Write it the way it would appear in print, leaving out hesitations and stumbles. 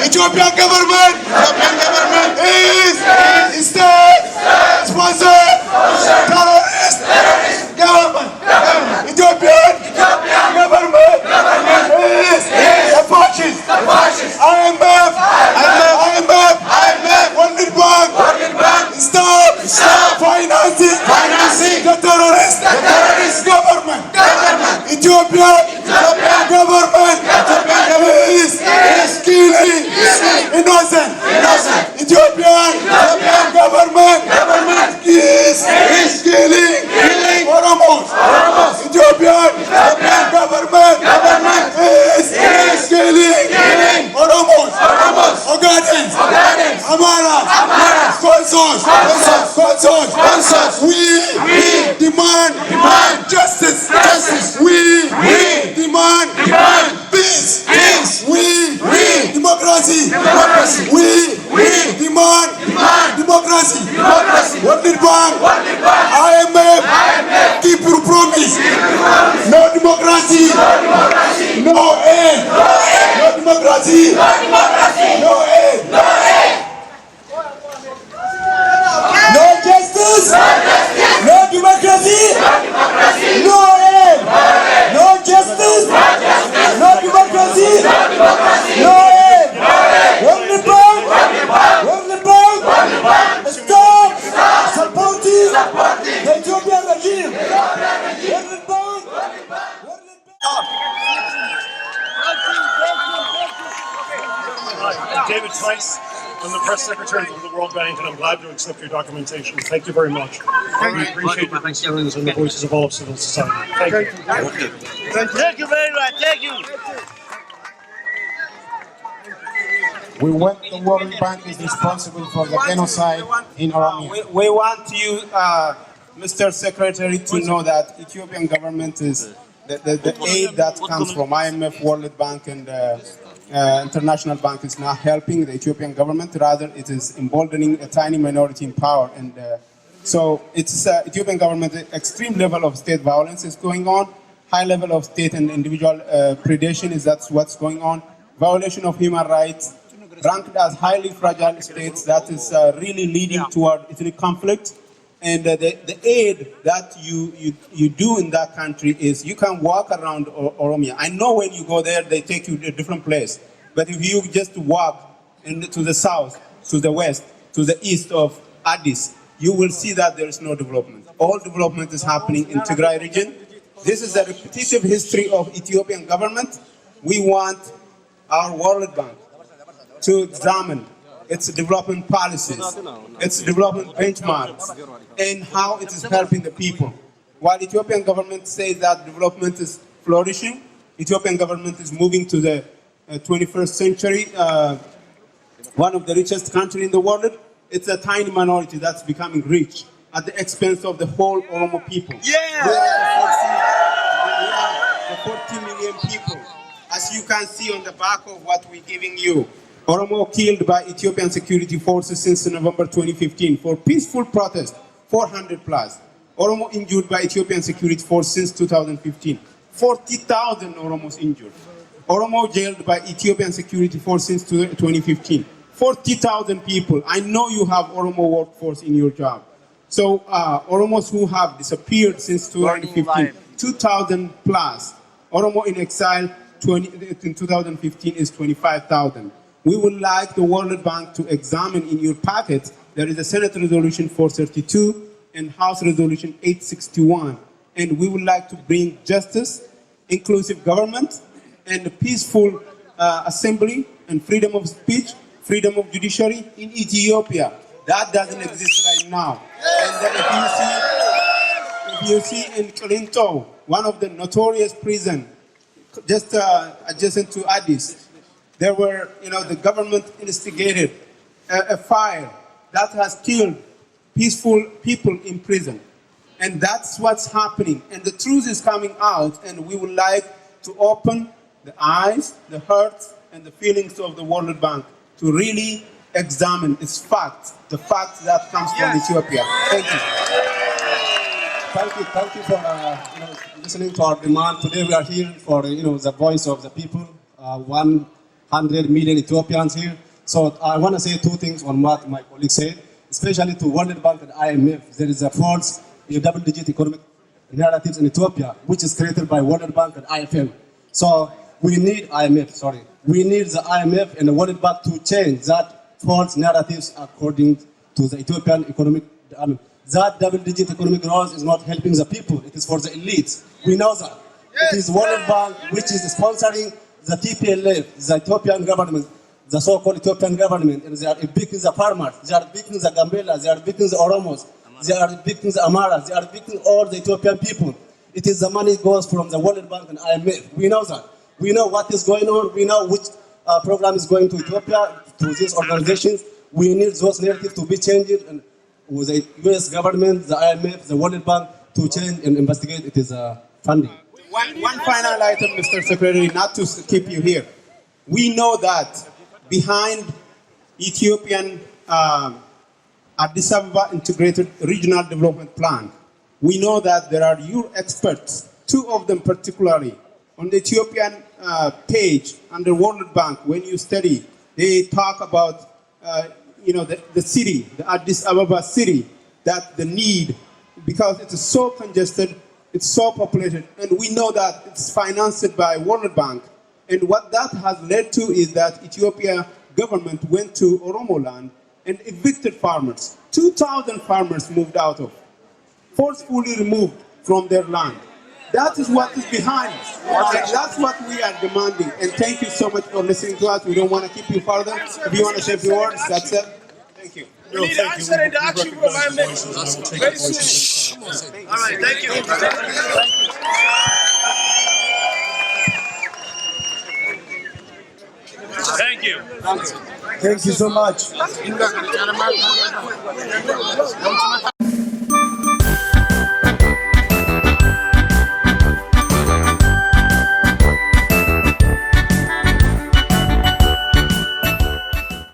Ethiopian government is state-sponsored terrorist government. Ethiopian government is a fascist. IMF, World Bank, stop financing the terrorist government. Ethiopian government is killing innocent. Ethiopian government is killing Oromos. Ethiopian government is killing Oromos. Ogadens, Amaras, Consorts. We demand justice. We demand peace. We democracy. We demand democracy. World Bank, IMF, keep your promise. No democracy. No aid. No democracy. No aid. No justice. No democracy. No aid. No justice. No democracy. No aid. World Bank. Stop supporting the Ethiopian regime. World Bank. David Tice, I'm the press secretary of the World Bank, and I'm glad to accept your documentation. Thank you very much. We appreciate your concerns and the voices of all of civil society. Thank you. Thank you very much. Thank you. We want the World Bank is responsible for the genocide in Oromia. We want you, Mr. Secretary, to know that Ethiopian government is the aid that comes from IMF, World Bank, and International Bank is not helping the Ethiopian government. Rather, it is emboldening a tiny minority in power. And so it's Ethiopian government, extreme level of state violence is going on. High level of state and individual predation is that's what's going on. Violation of human rights, ranked as highly fragile states, that is really leading toward ethnic conflict. And the aid that you do in that country is you can walk around Oromia. I know when you go there, they take you to a different place. But if you just walk to the south, to the west, to the east of Addis, you will see that there is no development. All development is happening in Tigray region. This is a repetitive history of Ethiopian government. We want our World Bank to examine its development policies, its development benchmarks, and how it is helping the people. While Ethiopian government says that development is flourishing, Ethiopian government is moving to the 21st century, one of the richest countries in the world. It's a tiny minority that's becoming rich at the expense of the whole Oromo people. Yeah! We are the 40 million people, as you can see on the back of what we're giving you. Oromo killed by Ethiopian security forces since November 2015 for peaceful protest, 400 plus. Oromo injured by Ethiopian security force since 2015, 40,000 Oromos injured. Oromo jailed by Ethiopian security force since 2015, 40,000 people. I know you have Oromo workforce in your job. So Oromos who have disappeared since 2015, 2,000 plus. Oromo in exile in 2015 is 25,000. We would like the World Bank to examine in your packet, there is a Senate Resolution 432 and House Resolution 861. And we would like to bring justice, inclusive government, and a peaceful assembly and freedom of speech, freedom of judiciary in Ethiopia. That doesn't exist right now. And if you see in Kilinto, one of the notorious prisons, just adjacent to Addis, there were, the government instigated a fire that has killed peaceful people in prison. And that's what's happening. And the truth is coming out, and we would like to open the eyes, the hearts, and the feelings of the World Bank to really examine its facts, the facts that comes from Ethiopia. Thank you. Thank you for listening to our demand. Today we are here for the voice of the people. One 100 million Ethiopians here. So I want to say two things on what my colleague said, especially to World Bank and IMF. There is a false double-digit economic narratives in Ethiopia, which is created by World Bank and IMF. So we need IMF, we need the IMF and the World Bank to change that false narratives according to the Ethiopian economic. That double-digit economic growth is not helping the people. It is for the elites. We know that. It is World Bank which is sponsoring the TPLF, the Ethiopian government, the so-called Ethiopian government, and they are evicting the farmers, they are evicting the Gambela, they are evicting the Oromos, they are evicting the Amaras, they are evicting all the Ethiopian people. It is the money goes from the World Bank and IMF. We know that. We know what is going on. We know which program is going to Ethiopia, to these organizations. We need those narratives to be changed, and with the US government, the IMF, the World Bank to change and investigate it is funding. One final item, Mr. Secretary, not to keep you here. We know that behind Ethiopian Addis Ababa Integrated Regional Development Plan, we know that there are your experts, two of them particularly, on the Ethiopian page under World Bank. When you study, they talk about the city, the Addis Ababa city, that the need, because it is so congested, it's so populated, and we know that it's financed by World Bank. And what that has led to is that Ethiopia government went to Oromo land and evicted farmers. 2,000 farmers moved out of, forcefully removed from their land. That is what is behind us. And that's what we are demanding. And thank you so much for listening to us. We don't want to keep you further. If you want to say a few words, that's it. Thank you. We need action and action from our men. Very soon. All right, thank you. Thank you. Thank you so much.